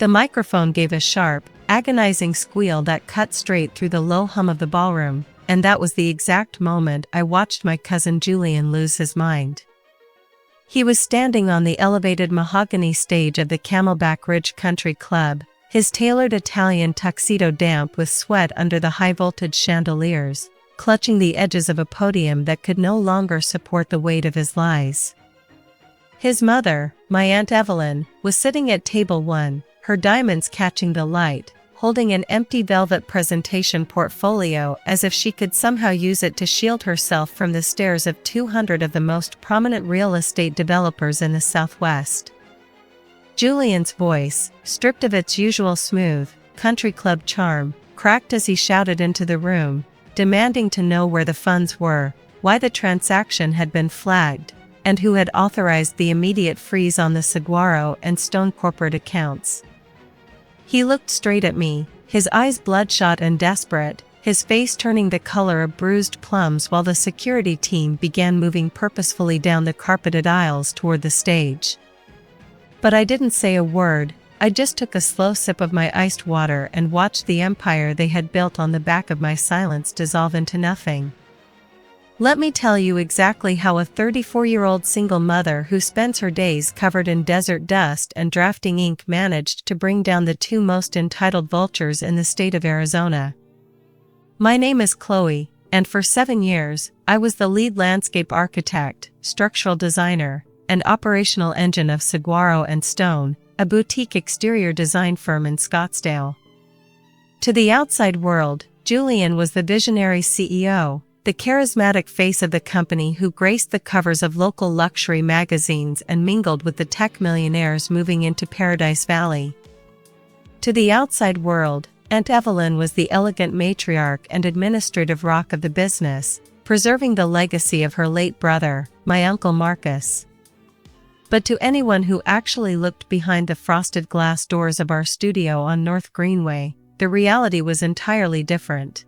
The microphone gave a sharp, agonizing squeal that cut straight through the low hum of the ballroom, and that was the exact moment I watched my cousin Julian lose his mind. He was standing on the elevated mahogany stage of the Camelback Ridge Country Club, his tailored Italian tuxedo damp with sweat under the high-voltage chandeliers, clutching the edges of a podium that could no longer support the weight of his lies. His mother, my Aunt Evelyn, was sitting at table 1, her diamonds catching the light, holding an empty velvet presentation portfolio as if she could somehow use it to shield herself from the stares of 200 of the most prominent real estate developers in the Southwest. Julian's voice, stripped of its usual smooth, country club charm, cracked as he shouted into the room, demanding to know where the funds were, why the transaction had been flagged, and who had authorized the immediate freeze on the Saguaro and Stone corporate accounts. He looked straight at me, his eyes bloodshot and desperate, his face turning the color of bruised plums while the security team began moving purposefully down the carpeted aisles toward the stage. But I didn't say a word, I just took a slow sip of my iced water and watched the empire they had built on the back of my silence dissolve into nothing. Let me tell you exactly how a 34-year-old single mother who spends her days covered in desert dust and drafting ink managed to bring down the two most entitled vultures in the state of Arizona. My name is Chloe, and for 7 years, I was the lead landscape architect, structural designer, and operational engine of Saguaro and Stone, a boutique exterior design firm in Scottsdale. To the outside world, Julian was the visionary CEO, the charismatic face of the company who graced the covers of local luxury magazines and mingled with the tech millionaires moving into Paradise Valley. To the outside world, Aunt Evelyn was the elegant matriarch and administrative rock of the business, preserving the legacy of her late brother, my Uncle Marcus. But to anyone who actually looked behind the frosted glass doors of our studio on North Greenway, the reality was entirely different.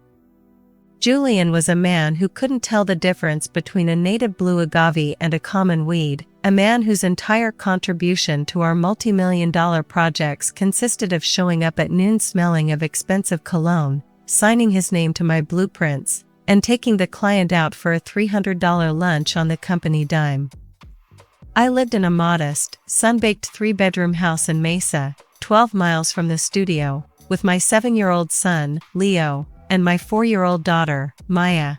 Julian was a man who couldn't tell the difference between a native blue agave and a common weed, a man whose entire contribution to our multi-million-dollar projects consisted of showing up at noon smelling of expensive cologne, signing his name to my blueprints, and taking the client out for a $300 lunch on the company dime. I lived in a modest, sun-baked 3-bedroom house in Mesa, 12 miles from the studio, with my 7-year-old son, Leo, and my 4-year-old daughter, Maya.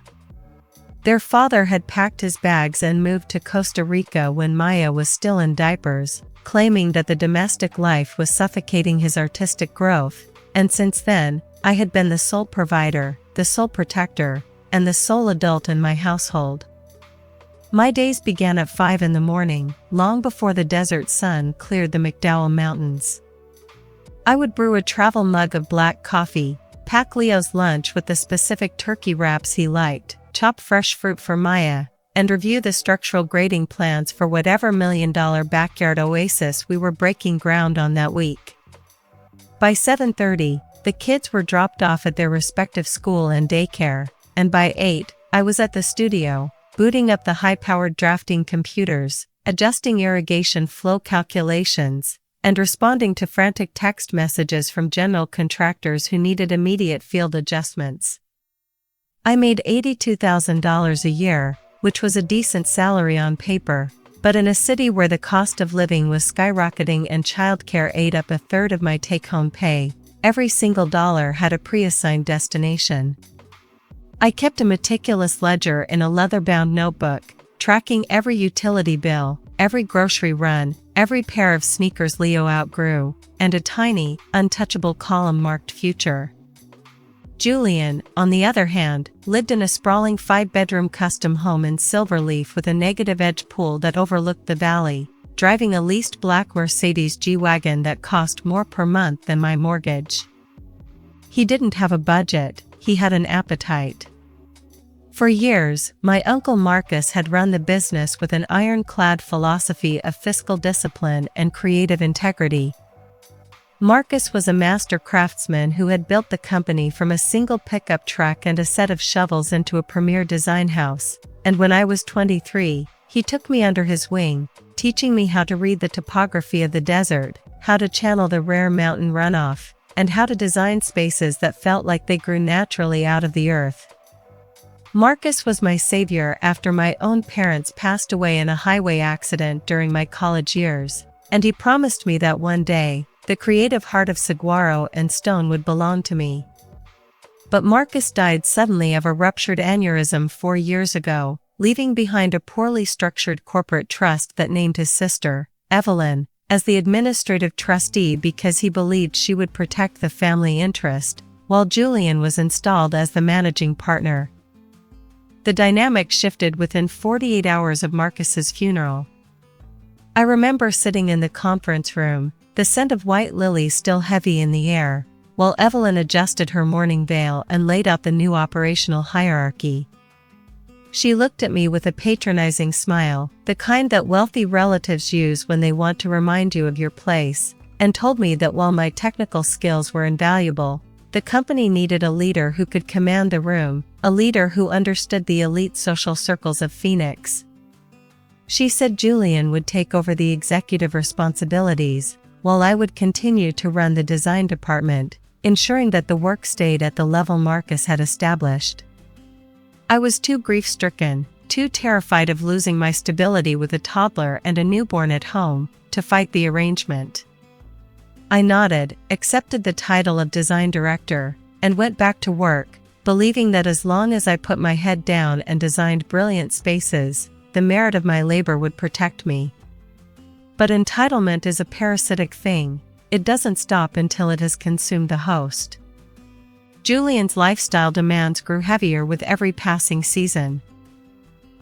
Their father had packed his bags and moved to Costa Rica when Maya was still in diapers, claiming that the domestic life was suffocating his artistic growth, and since then, I had been the sole provider, the sole protector, and the sole adult in my household. My days began at 5 in the morning, long before the desert sun cleared the McDowell Mountains. I would brew a travel mug of black coffee, pack Leo's lunch with the specific turkey wraps he liked, chop fresh fruit for Maya, and review the structural grading plans for whatever million-dollar backyard oasis we were breaking ground on that week. By 7:30, the kids were dropped off at their respective school and daycare, and by 8, I was at the studio, booting up the high-powered drafting computers, adjusting irrigation flow calculations, and responding to frantic text messages from general contractors who needed immediate field adjustments. I made $82,000 a year, which was a decent salary on paper, but in a city where the cost of living was skyrocketing and childcare ate up a third of my take-home pay, every single dollar had a pre-assigned destination. I kept a meticulous ledger in a leather-bound notebook, tracking every utility bill, every grocery run, every pair of sneakers Leo outgrew, and a tiny, untouchable column marked future. Julian, on the other hand, lived in a sprawling 5-bedroom custom home in Silverleaf with a negative edge pool that overlooked the valley, driving a leased black Mercedes G-Wagon that cost more per month than my mortgage. He didn't have a budget, he had an appetite. For years, my Uncle Marcus had run the business with an ironclad philosophy of fiscal discipline and creative integrity. Marcus was a master craftsman who had built the company from a single pickup truck and a set of shovels into a premier design house, and when I was 23, he took me under his wing, teaching me how to read the topography of the desert, how to channel the rare mountain runoff, and how to design spaces that felt like they grew naturally out of the earth. Marcus was my savior after my own parents passed away in a highway accident during my college years, and he promised me that one day, the creative heart of saguaro and stone would belong to me. But Marcus died suddenly of a ruptured aneurysm 4 years ago, leaving behind a poorly structured corporate trust that named his sister, Evelyn, as the administrative trustee because he believed she would protect the family interest, while Julian was installed as the managing partner. The dynamic shifted within 48 hours of Marcus's funeral. I remember sitting in the conference room, the scent of white lilies still heavy in the air, while Evelyn adjusted her mourning veil and laid out the new operational hierarchy. She looked at me with a patronizing smile, the kind that wealthy relatives use when they want to remind you of your place, and told me that while my technical skills were invaluable, the company needed a leader who could command the room, a leader who understood the elite social circles of Phoenix. She said Julian would take over the executive responsibilities, while I would continue to run the design department, ensuring that the work stayed at the level Marcus had established. I was too grief-stricken, too terrified of losing my stability with a toddler and a newborn at home, to fight the arrangement. I nodded, accepted the title of design director, and went back to work, believing that as long as I put my head down and designed brilliant spaces, the merit of my labor would protect me. But entitlement is a parasitic thing. It doesn't stop until it has consumed the host. Julian's lifestyle demands grew heavier with every passing season.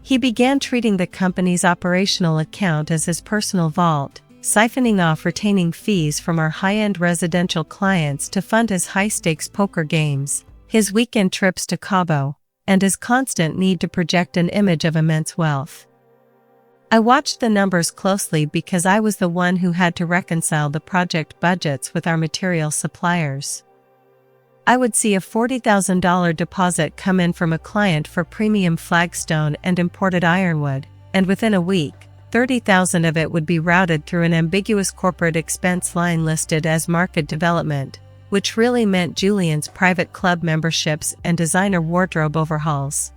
He began treating the company's operational account as his personal vault, siphoning off retaining fees from our high-end residential clients to fund his high-stakes poker games, his weekend trips to Cabo, and his constant need to project an image of immense wealth. I watched the numbers closely because I was the one who had to reconcile the project budgets with our material suppliers. I would see a $40,000 deposit come in from a client for premium flagstone and imported ironwood, and within a week, $30,000 of it would be routed through an ambiguous corporate expense line listed as market development, which really meant Julian's private club memberships and designer wardrobe overhauls.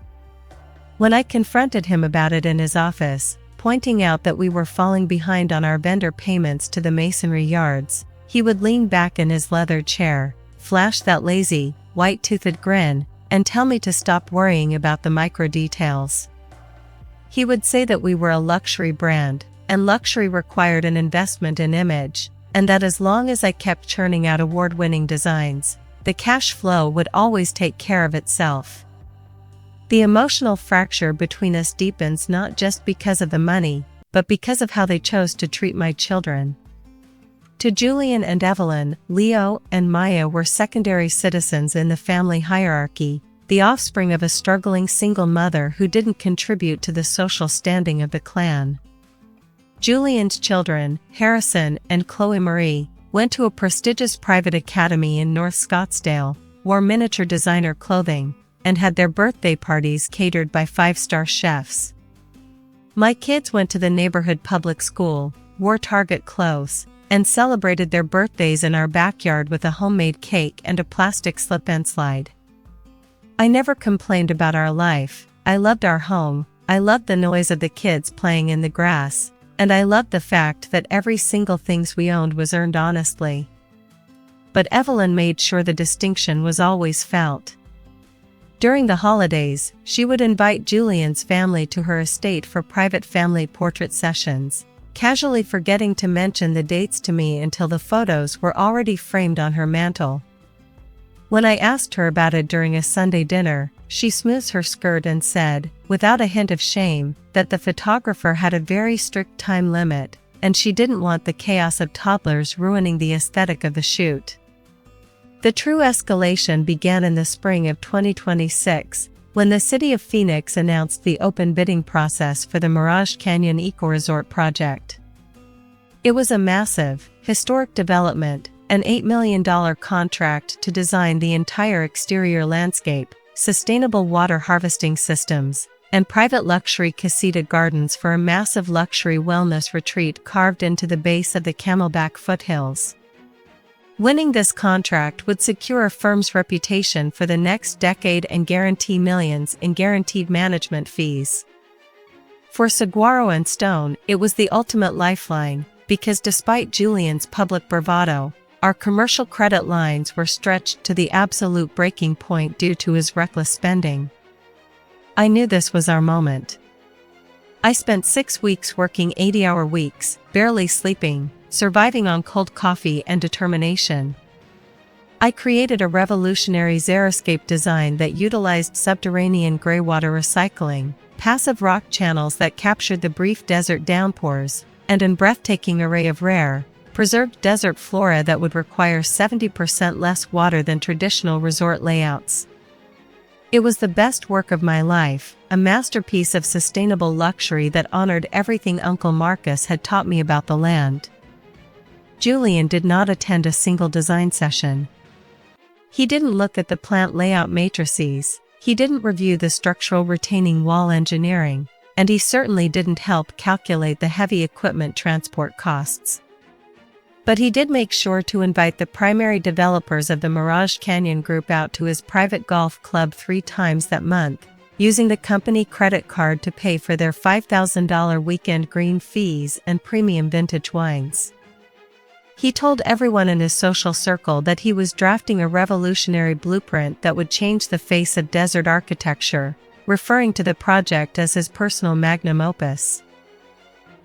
When I confronted him about it in his office, pointing out that we were falling behind on our vendor payments to the masonry yards, he would lean back in his leather chair, flash that lazy, white-toothed grin, and tell me to stop worrying about the micro details. He would say that we were a luxury brand, and luxury required an investment in image, and that as long as I kept churning out award-winning designs, the cash flow would always take care of itself. The emotional fracture between us deepens not just because of the money, but because of how they chose to treat my children. To Julian and Evelyn, Leo and Maya were secondary citizens in the family hierarchy, the offspring of a struggling single mother who didn't contribute to the social standing of the clan. Julian's children, Harrison and Chloe Marie, went to a prestigious private academy in North Scottsdale, wore miniature designer clothing, and had their birthday parties catered by 5-star chefs. My kids went to the neighborhood public school, wore Target clothes, and celebrated their birthdays in our backyard with a homemade cake and a plastic slip-and slide. I never complained about our life. I loved our home, I loved the noise of the kids playing in the grass, and I loved the fact that every single thing we owned was earned honestly. But Evelyn made sure the distinction was always felt. During the holidays, she would invite Julian's family to her estate for private family portrait sessions, casually forgetting to mention the dates to me until the photos were already framed on her mantle. When I asked her about it during a Sunday dinner, she smoothed her skirt and said, without a hint of shame, that the photographer had a very strict time limit, and she didn't want the chaos of toddlers ruining the aesthetic of the shoot. The true escalation began in the spring of 2026, when the city of Phoenix announced the open bidding process for the Mirage Canyon Eco-Resort project. It was a massive, historic development, an $8 million contract to design the entire exterior landscape, sustainable water harvesting systems, and private luxury casita gardens for a massive luxury wellness retreat carved into the base of the Camelback foothills. Winning this contract would secure a firm's reputation for the next decade and guarantee millions in guaranteed management fees. For Saguaro and Stone, it was the ultimate lifeline, because despite Julian's public bravado, our commercial credit lines were stretched to the absolute breaking point due to his reckless spending. I knew this was our moment. I spent 6 weeks working 80-hour weeks, barely sleeping, surviving on cold coffee and determination. I created a revolutionary xeriscape design that utilized subterranean greywater recycling, passive rock channels that captured the brief desert downpours, and a breathtaking array of rare, preserved desert flora that would require 70% less water than traditional resort layouts. It was the best work of my life, a masterpiece of sustainable luxury that honored everything Uncle Marcus had taught me about the land. Julian did not attend a single design session. He didn't look at the plant layout matrices, he didn't review the structural retaining wall engineering, and he certainly didn't help calculate the heavy equipment transport costs. But he did make sure to invite the primary developers of the Mirage Canyon Group out to his private golf club 3 times that month, using the company credit card to pay for their $5,000 weekend green fees and premium vintage wines. He told everyone in his social circle that he was drafting a revolutionary blueprint that would change the face of desert architecture, referring to the project as his personal magnum opus.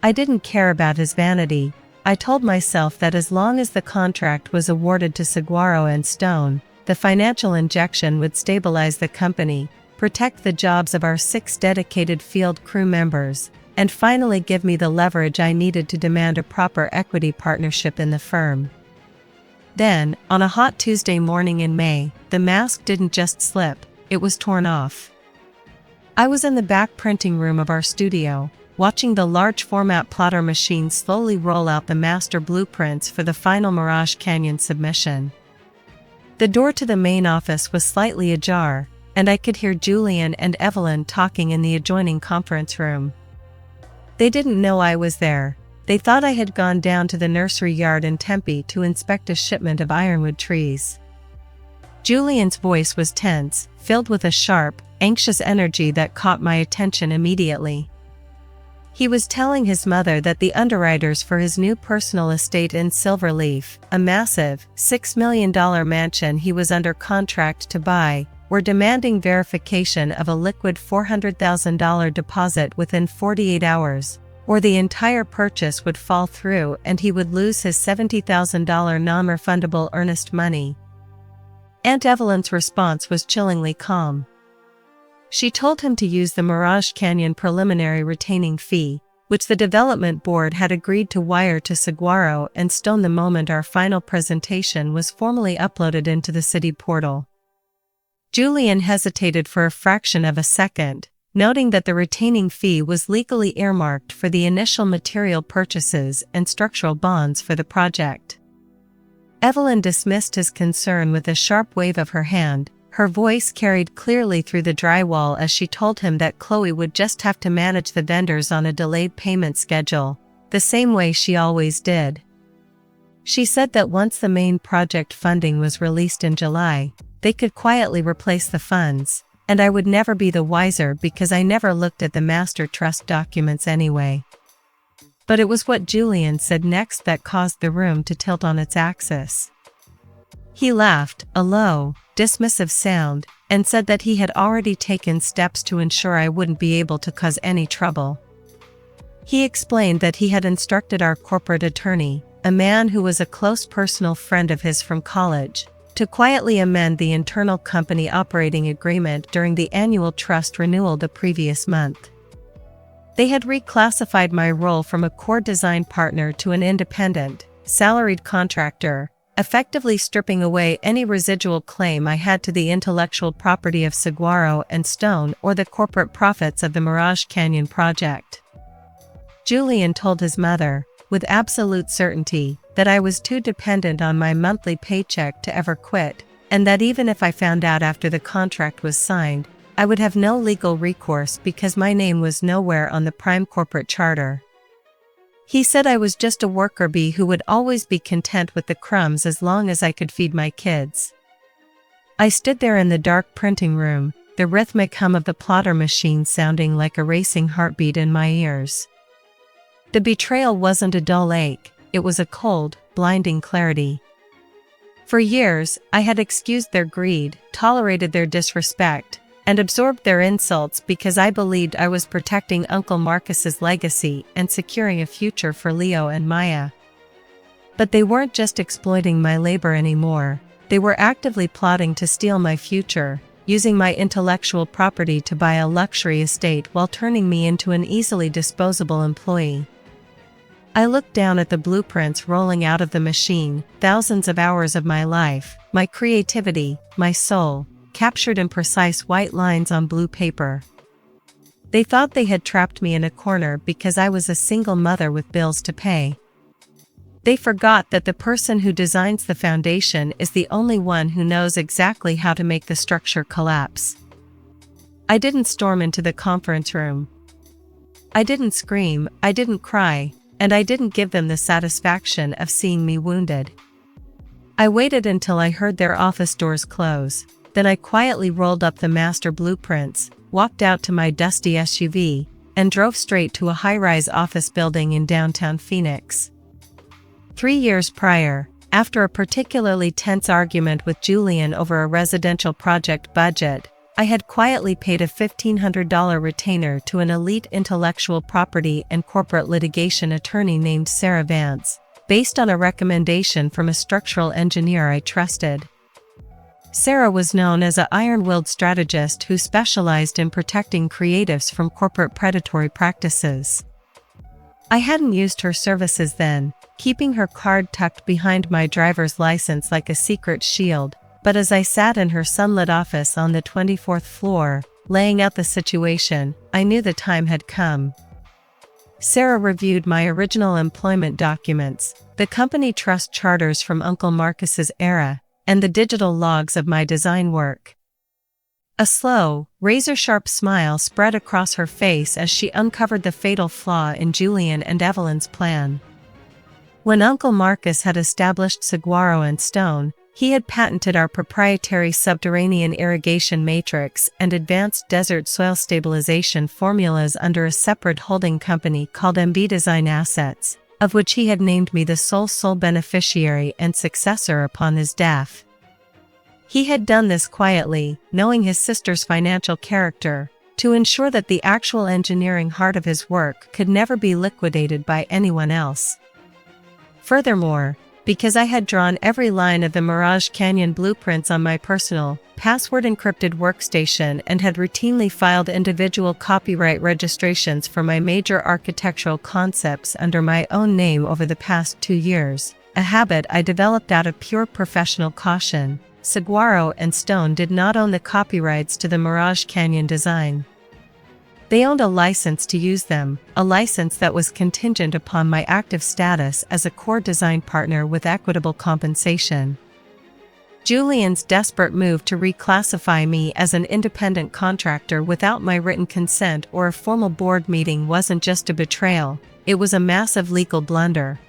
I didn't care about his vanity. I told myself that as long as the contract was awarded to Saguaro and Stone, the financial injection would stabilize the company, protect the jobs of our 6 dedicated field crew members, and finally give me the leverage I needed to demand a proper equity partnership in the firm. Then, on a hot Tuesday morning in May, the mask didn't just slip, it was torn off. I was in the back printing room of our studio, watching the large format plotter machine slowly roll out the master blueprints for the final Mirage Canyon submission. The door to the main office was slightly ajar, and I could hear Julian and Evelyn talking in the adjoining conference room. They didn't know I was there. They thought I had gone down to the nursery yard in Tempe to inspect a shipment of ironwood trees. Julian's voice was tense, filled with a sharp, anxious energy that caught my attention immediately. He was telling his mother that the underwriters for his new personal estate in Silverleaf, a massive, $6 million mansion he was under contract to buy, were demanding verification of a liquid $400,000 deposit within 48 hours, or the entire purchase would fall through and he would lose his $70,000 non-refundable earnest money. Aunt Evelyn's response was chillingly calm. She told him to use the Mirage Canyon preliminary retaining fee, which the development board had agreed to wire to Saguaro and Stone the moment our final presentation was formally uploaded into the city portal. Julian hesitated for a fraction of a second, noting that the retaining fee was legally earmarked for the initial material purchases and structural bonds for the project. Evelyn dismissed his concern with a sharp wave of her hand. Her voice carried clearly through the drywall as she told him that Chloe would just have to manage the vendors on a delayed payment schedule, the same way she always did. She said that once the main project funding was released in July, they could quietly replace the funds, and I would never be the wiser because I never looked at the master trust documents anyway. But it was what Julian said next that caused the room to tilt on its axis. He laughed, a low, dismissive sound, and said that he had already taken steps to ensure I wouldn't be able to cause any trouble. He explained that he had instructed our corporate attorney, a man who was a close personal friend of his from college, to quietly amend the internal company operating agreement during the annual trust renewal the previous month. They had reclassified my role from a core design partner to an independent, salaried contractor, effectively stripping away any residual claim I had to the intellectual property of Saguaro and Stone or the corporate profits of the Mirage Canyon project. Julian told his mother, with absolute certainty, that I was too dependent on my monthly paycheck to ever quit, and that even if I found out after the contract was signed, I would have no legal recourse because my name was nowhere on the prime corporate charter. He said I was just a worker bee who would always be content with the crumbs as long as I could feed my kids. I stood there in the dark printing room, the rhythmic hum of the plotter machine sounding like a racing heartbeat in my ears. The betrayal wasn't a dull ache, it was a cold, blinding clarity. For years, I had excused their greed, tolerated their disrespect, and absorbed their insults because I believed I was protecting Uncle Marcus's legacy and securing a future for Leo and Maya. But they weren't just exploiting my labor anymore, they were actively plotting to steal my future, using my intellectual property to buy a luxury estate while turning me into an easily disposable employee. I looked down at the blueprints rolling out of the machine, thousands of hours of my life, my creativity, my soul, captured in precise white lines on blue paper. They thought they had trapped me in a corner because I was a single mother with bills to pay. They forgot that the person who designs the foundation is the only one who knows exactly how to make the structure collapse. I didn't storm into the conference room. I didn't scream, I didn't cry, and I didn't give them the satisfaction of seeing me wounded. I waited until I heard their office doors close, then I quietly rolled up the master blueprints, walked out to my dusty SUV, and drove straight to a high-rise office building in downtown Phoenix. 3 years prior, after a particularly tense argument with Julian over a residential project budget, I had quietly paid a $1,500 retainer to an elite intellectual property and corporate litigation attorney named Sarah Vance, based on a recommendation from a structural engineer I trusted. Sarah was known as an iron-willed strategist who specialized in protecting creatives from corporate predatory practices. I hadn't used her services then, keeping her card tucked behind my driver's license like a secret shield, but as I sat in her sunlit office on the 24th floor, laying out the situation, I knew the time had come. Sarah reviewed my original employment documents, the company trust charters from Uncle Marcus's era, and the digital logs of my design work. A slow, razor-sharp smile spread across her face as she uncovered the fatal flaw in Julian and Evelyn's plan. When Uncle Marcus had established saguaro and stone, he had patented our proprietary subterranean irrigation matrix and advanced desert soil stabilization formulas under a separate holding company called MB Design Assets, of which he had named me the sole beneficiary and successor upon his death. He had done this quietly, knowing his sister's financial character, to ensure that the actual engineering heart of his work could never be liquidated by anyone else. Furthermore, because I had drawn every line of the Mirage Canyon blueprints on my personal, password-encrypted workstation and had routinely filed individual copyright registrations for my major architectural concepts under my own name over the past 2 years, a habit I developed out of pure professional caution, saguaro and stone did not own the copyrights to the Mirage Canyon design. They owned a license to use them, a license that was contingent upon my active status as a core design partner with equitable compensation. Julian's desperate move to reclassify me as an independent contractor without my written consent or a formal board meeting wasn't just a betrayal, it was a massive legal blunder.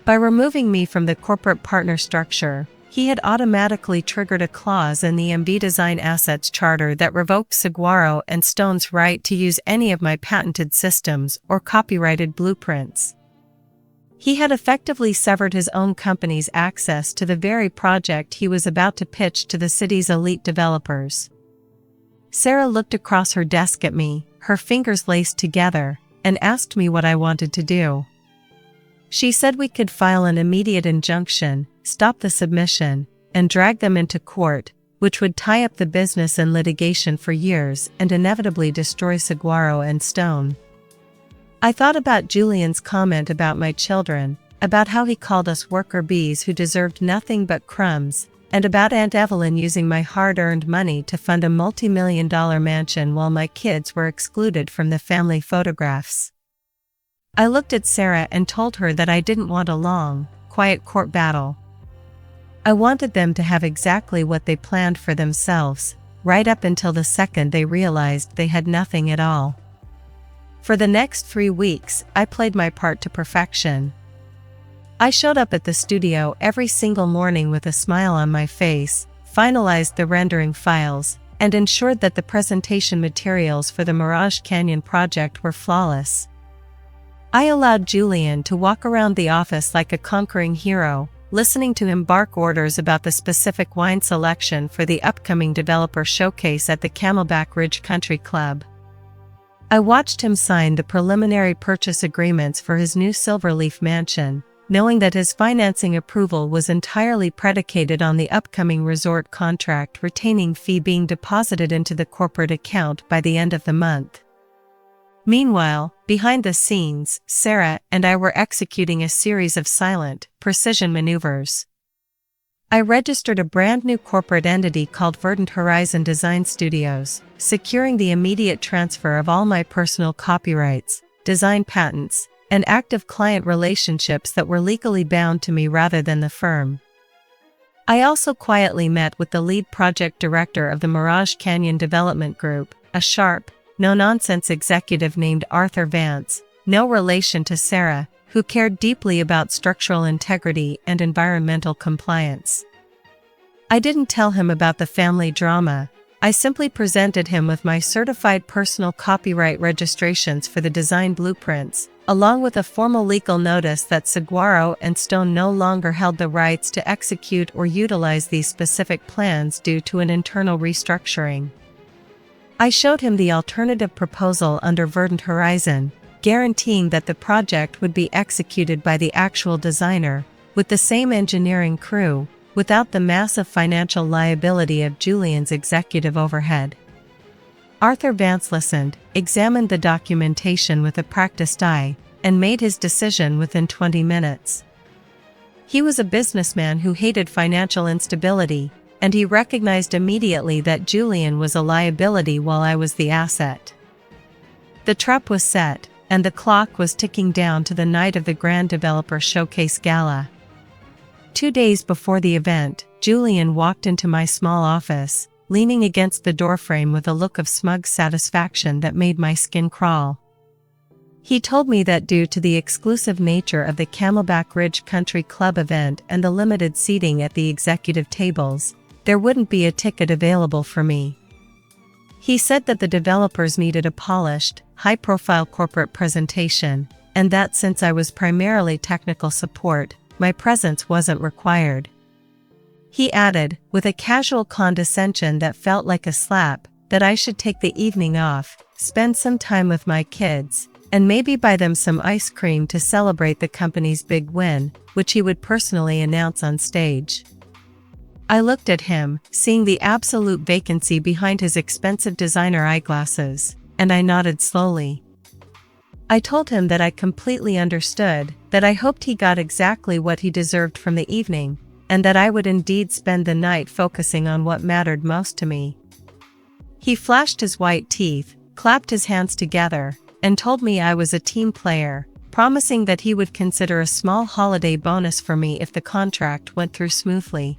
By removing me from the corporate partner structure, he had automatically triggered a clause in the MB Design Assets Charter that revoked Saguaro and Stone's right to use any of my patented systems or copyrighted blueprints. He had effectively severed his own company's access to the very project he was about to pitch to the city's elite developers. Sarah looked across her desk at me, her fingers laced together, and asked me what I wanted to do. She said we could file an immediate injunction, stop the submission, and drag them into court, which would tie up the business in litigation for years and inevitably destroy Saguaro and Stone. I thought about Julian's comment about my children, about how he called us worker bees who deserved nothing but crumbs, and about Aunt Evelyn using my hard-earned money to fund a multi-million-dollar mansion while my kids were excluded from the family photographs. I looked at Sarah and told her that I didn't want a long, quiet court battle. I wanted them to have exactly what they planned for themselves, right up until the second they realized they had nothing at all. For the next 3 weeks, I played my part to perfection. I showed up at the studio every single morning with a smile on my face, finalized the rendering files, and ensured that the presentation materials for the Mirage Canyon project were flawless. I allowed Julian to walk around the office like a conquering hero, listening to him bark orders about the specific wine selection for the upcoming developer showcase at the Camelback Ridge Country Club. I watched him sign the preliminary purchase agreements for his new Silverleaf mansion, knowing that his financing approval was entirely predicated on the upcoming resort contract retaining fee being deposited into the corporate account by the end of the month. Meanwhile, behind the scenes, Sarah and I were executing a series of silent, precision maneuvers. I registered a brand new corporate entity called Verdant Horizon Design Studios, securing the immediate transfer of all my personal copyrights, design patents, and active client relationships that were legally bound to me rather than the firm. I also quietly met with the lead project director of the Mirage Canyon Development Group, a sharp, no-nonsense executive named Arthur Vance, no relation to Sarah, who cared deeply about structural integrity and environmental compliance. I didn't tell him about the family drama. I simply presented him with my certified personal copyright registrations for the design blueprints, along with a formal legal notice that Saguaro and Stone no longer held the rights to execute or utilize these specific plans due to an internal restructuring. I showed him the alternative proposal under Verdant Horizon, guaranteeing that the project would be executed by the actual designer, with the same engineering crew, without the massive financial liability of Julian's executive overhead. Arthur Vance listened, examined the documentation with a practiced eye, and made his decision within 20 minutes. He was a businessman who hated financial instability, and he recognized immediately that Julian was a liability while I was the asset. The trap was set, and the clock was ticking down to the night of the Grand Developer Showcase Gala. 2 days before the event, Julian walked into my small office, leaning against the doorframe with a look of smug satisfaction that made my skin crawl. He told me that due to the exclusive nature of the Camelback Ridge Country Club event and the limited seating at the executive tables, there wouldn't be a ticket available for me. He said that the developers needed a polished, high-profile corporate presentation, and that since I was primarily technical support, my presence wasn't required. He added, with a casual condescension that felt like a slap, that I should take the evening off, spend some time with my kids, and maybe buy them some ice cream to celebrate the company's big win, which he would personally announce on stage. I looked at him, seeing the absolute vacancy behind his expensive designer eyeglasses, and I nodded slowly. I told him that I completely understood, that I hoped he got exactly what he deserved from the evening, and that I would indeed spend the night focusing on what mattered most to me. He flashed his white teeth, clapped his hands together, and told me I was a team player, promising that he would consider a small holiday bonus for me if the contract went through smoothly.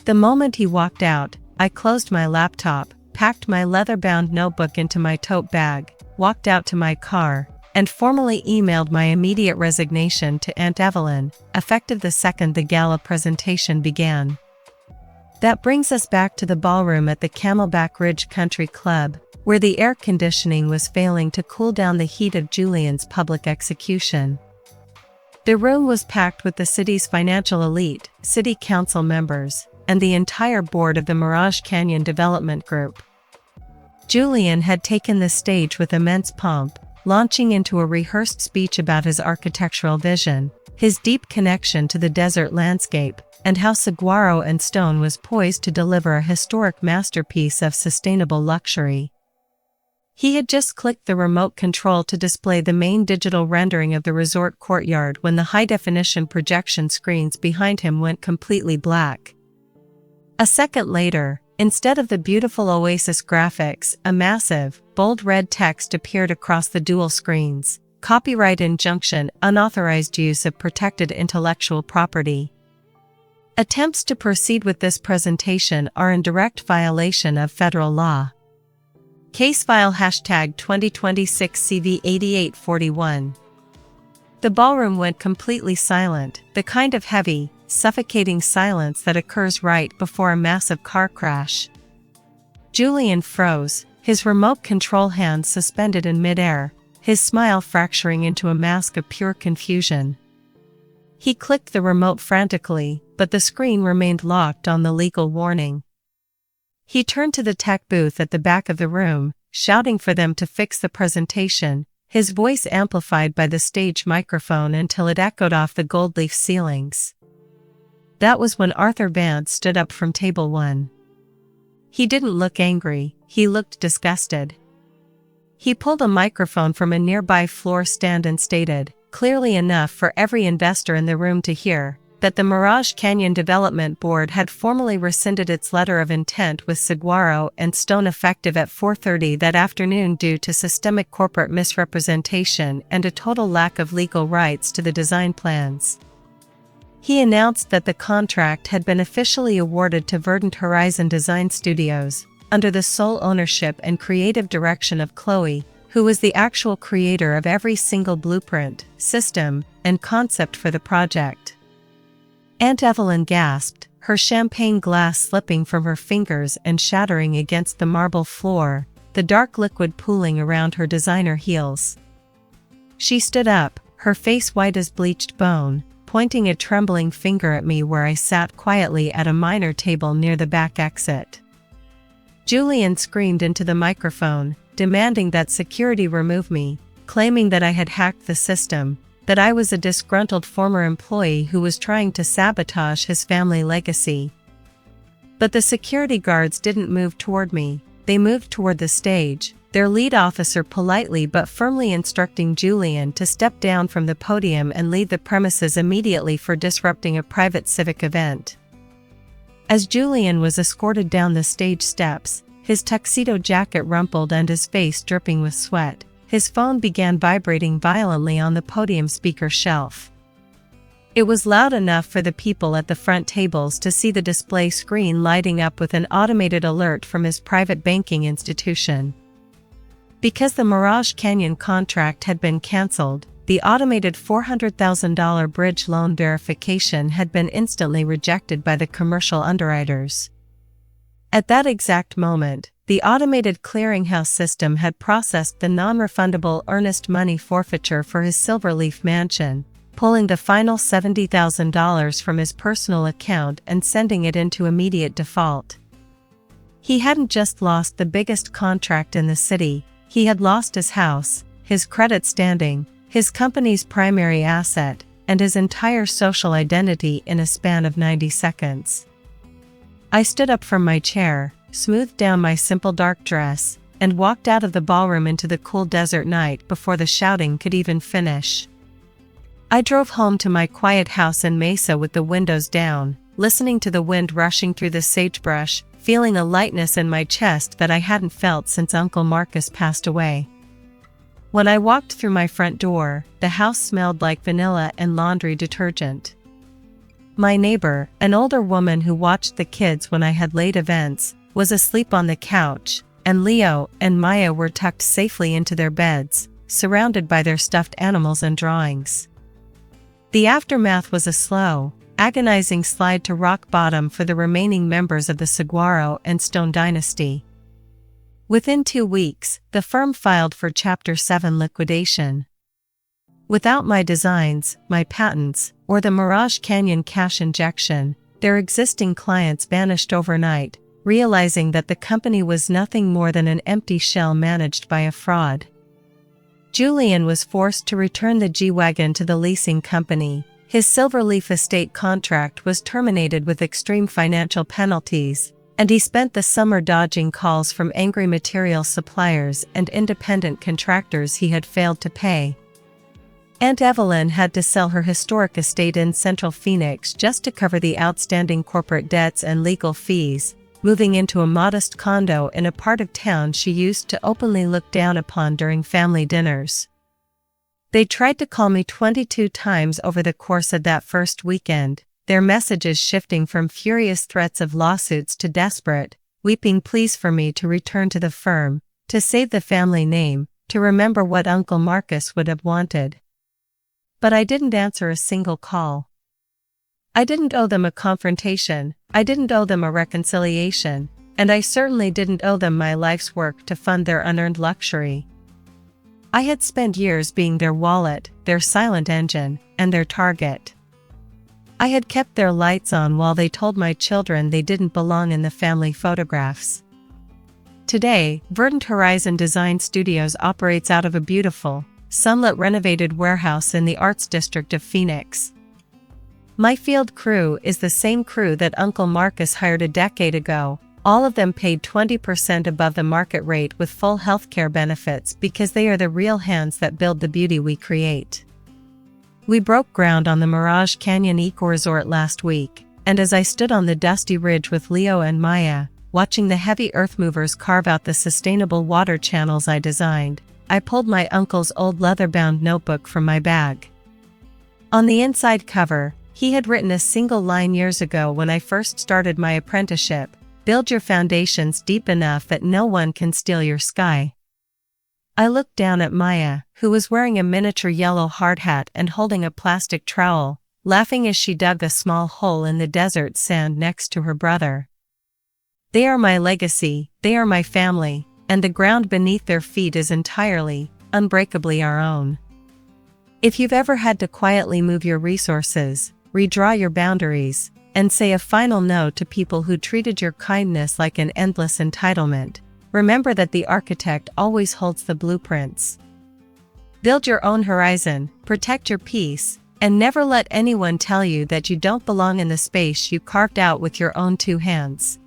The moment he walked out, I closed my laptop, packed my leather-bound notebook into my tote bag, walked out to my car, and formally emailed my immediate resignation to Aunt Evelyn, effective the second the gala presentation began. That brings us back to the ballroom at the Camelback Ridge Country Club, where the air conditioning was failing to cool down the heat of Julian's public execution. The room was packed with the city's financial elite, city council members, and the entire board of the Mirage Canyon Development Group. Julian had taken the stage with immense pomp, launching into a rehearsed speech about his architectural vision, his deep connection to the desert landscape, and how Saguaro and Stone was poised to deliver a historic masterpiece of sustainable luxury. He had just clicked the remote control to display the main digital rendering of the resort courtyard when the high-definition projection screens behind him went completely black. A second later, instead of the beautiful Oasis graphics, a massive, bold red text appeared across the dual screens: Copyright Injunction, Unauthorized Use of Protected Intellectual Property. Attempts to proceed with this presentation are in direct violation of federal law. Case file # 2026 CV 8841. The ballroom went completely silent, the kind of heavy, suffocating silence that occurs right before a massive car crash. Julian froze, his remote control hand suspended in midair, his smile fracturing into a mask of pure confusion. He clicked the remote frantically, but the screen remained locked on the legal warning. He turned to the tech booth at the back of the room, shouting for them to fix the presentation, his voice amplified by the stage microphone until it echoed off the gold leaf ceilings. That was when Arthur Vance stood up from table 1. He didn't look angry, he looked disgusted. He pulled a microphone from a nearby floor stand and stated, clearly enough for every investor in the room to hear, that the Mirage Canyon Development Board had formally rescinded its letter of intent with Saguaro and Stone effective at 4:30 that afternoon due to systemic corporate misrepresentation and a total lack of legal rights to the design plans. He announced that the contract had been officially awarded to Verdant Horizon Design Studios, under the sole ownership and creative direction of Chloe, who was the actual creator of every single blueprint, system, and concept for the project. Aunt Evelyn gasped, her champagne glass slipping from her fingers and shattering against the marble floor, the dark liquid pooling around her designer heels. She stood up, her face white as bleached bone, pointing a trembling finger at me where I sat quietly at a minor table near the back exit. Julian screamed into the microphone, demanding that security remove me, claiming that I had hacked the system, that I was a disgruntled former employee who was trying to sabotage his family legacy. But the security guards didn't move toward me, they moved toward the stage, their lead officer politely but firmly instructing Julian to step down from the podium and leave the premises immediately for disrupting a private civic event. As Julian was escorted down the stage steps, his tuxedo jacket rumpled and his face dripping with sweat, his phone began vibrating violently on the podium speaker shelf. It was loud enough for the people at the front tables to see the display screen lighting up with an automated alert from his private banking institution. Because the Mirage Canyon contract had been canceled, the automated $400,000 bridge loan verification had been instantly rejected by the commercial underwriters. At that exact moment, the automated clearinghouse system had processed the non-refundable earnest money forfeiture for his Silverleaf mansion, pulling the final $70,000 from his personal account and sending it into immediate default. He hadn't just lost the biggest contract in the city, he had lost his house, his credit standing, his company's primary asset, and his entire social identity in a span of 90 seconds. I stood up from my chair, smoothed down my simple dark dress, and walked out of the ballroom into the cool desert night before the shouting could even finish. I drove home to my quiet house in Mesa with the windows down, listening to the wind rushing through the sagebrush, feeling a lightness in my chest that I hadn't felt since Uncle Marcus passed away. When I walked through my front door, the house smelled like vanilla and laundry detergent. My neighbor, an older woman who watched the kids when I had late events, was asleep on the couch, and Leo and Maya were tucked safely into their beds, surrounded by their stuffed animals and drawings. The aftermath was a slow, agonizing slide to rock bottom for the remaining members of the Saguaro and Stone dynasty. Within 2 weeks, the firm filed for Chapter 7 liquidation. Without my designs, my patents, or the Mirage Canyon cash injection, their existing clients vanished overnight, realizing that the company was nothing more than an empty shell managed by a fraud. Julian was forced to return the G-Wagon to the leasing company. His Silverleaf estate contract was terminated with extreme financial penalties, and he spent the summer dodging calls from angry material suppliers and independent contractors he had failed to pay. Aunt Evelyn had to sell her historic estate in Central Phoenix just to cover the outstanding corporate debts and legal fees, moving into a modest condo in a part of town she used to openly look down upon during family dinners. They tried to call me 22 times over the course of that first weekend, their messages shifting from furious threats of lawsuits to desperate, weeping pleas for me to return to the firm, to save the family name, to remember what Uncle Marcus would have wanted. But I didn't answer a single call. I didn't owe them a confrontation, I didn't owe them a reconciliation, and I certainly didn't owe them my life's work to fund their unearned luxury. I had spent years being their wallet, their silent engine, and their target. I had kept their lights on while they told my children they didn't belong in the family photographs. Today, Verdant Horizon Design Studios operates out of a beautiful, sunlit renovated warehouse in the Arts District of Phoenix. My field crew is the same crew that Uncle Marcus hired a decade ago, all of them paid 20% above the market rate with full healthcare benefits because they are the real hands that build the beauty we create. We broke ground on the Mirage Canyon Eco-Resort last week, and as I stood on the dusty ridge with Leo and Maya, watching the heavy earth movers carve out the sustainable water channels I designed, I pulled my uncle's old leather-bound notebook from my bag. On the inside cover, he had written a single line years ago when I first started my apprenticeship: "Build your foundations deep enough that no one can steal your sky." I looked down at Maya, who was wearing a miniature yellow hard hat and holding a plastic trowel, laughing as she dug a small hole in the desert sand next to her brother. They are my legacy, they are my family, and the ground beneath their feet is entirely, unbreakably our own. If you've ever had to quietly move your resources, redraw your boundaries, and say a final no to people who treated your kindness like an endless entitlement, remember that the architect always holds the blueprints. Build your own horizon, protect your peace, and never let anyone tell you that you don't belong in the space you carved out with your own two hands.